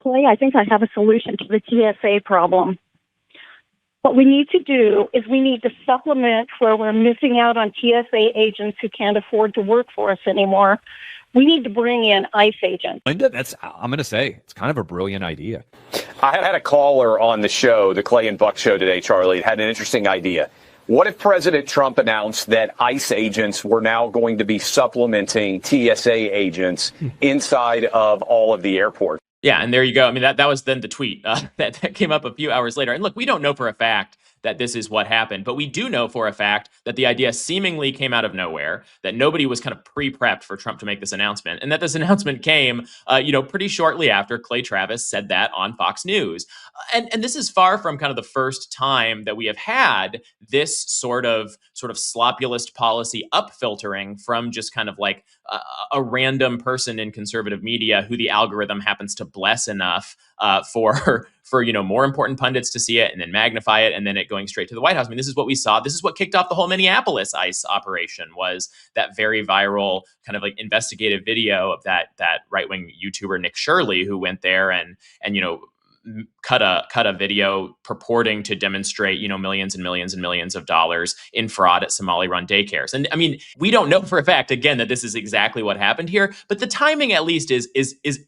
Clay, I think I have a solution to the TSA problem. What we need to do is we need to supplement where we're missing out on TSA agents who can't afford to work for us anymore. We need to bring in ICE agents. Linda, I'm going to say, it's kind of a brilliant idea. I had a caller on the show, the Clay and Buck show today, Charlie, had an interesting idea. What if President Trump announced that ICE agents were now going to be supplementing TSA agents inside of all of the airports? Yeah, and there you go. I mean, that was then the tweet that came up a few hours later. And look, we don't know for a fact that this is what happened, but we do know for a fact that the idea seemingly came out of nowhere, that nobody was kind of pre-prepped for Trump to make this announcement, and that this announcement came, pretty shortly after Clay Travis said that on Fox News. And this is far from kind of the first time that we have had this sort of sloppulist policy up-filtering from just kind of like a random person in conservative media who the algorithm happens to bless enough for more important pundits to see it and then magnify it, and then it going straight to the White House. I mean, this is what we saw. This is what kicked off the whole Minneapolis ICE operation, was that very viral kind of like investigative video of that right-wing YouTuber Nick Shirley, who went there and cut a video purporting to demonstrate, millions and millions and millions of dollars in fraud at Somali-run daycares. And I mean, we don't know for a fact, again, that this is exactly what happened here, but the timing at least is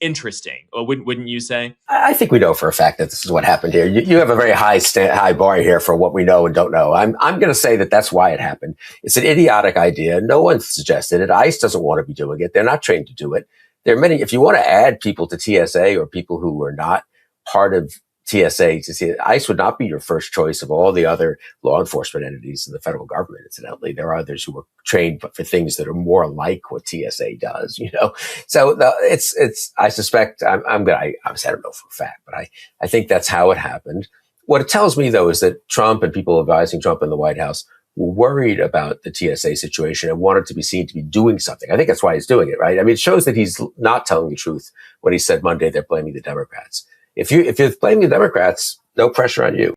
interesting. Wouldn't you say? I think we know for a fact that this is what happened here. You have a very high bar here for what we know and don't know. I'm going to say that that's why it happened. It's an idiotic idea. No one suggested it. ICE doesn't want to be doing it. They're not trained to do it. There are many. If you want to add people to TSA or people who are not part of TSA, ICE would not be your first choice of all the other law enforcement entities in the federal government. Incidentally, there are others who are trained for things that are more like what TSA does. So I suspect I don't know for a fact, but I think that's how it happened. What it tells me, though, is that Trump and people advising Trump in the White House were worried about the TSA situation and wanted to be seen to be doing something. I think that's why he's doing it, right? I mean, it shows that he's not telling the truth when he said Monday they're blaming the Democrats. If you're blaming the Democrats, no pressure on you.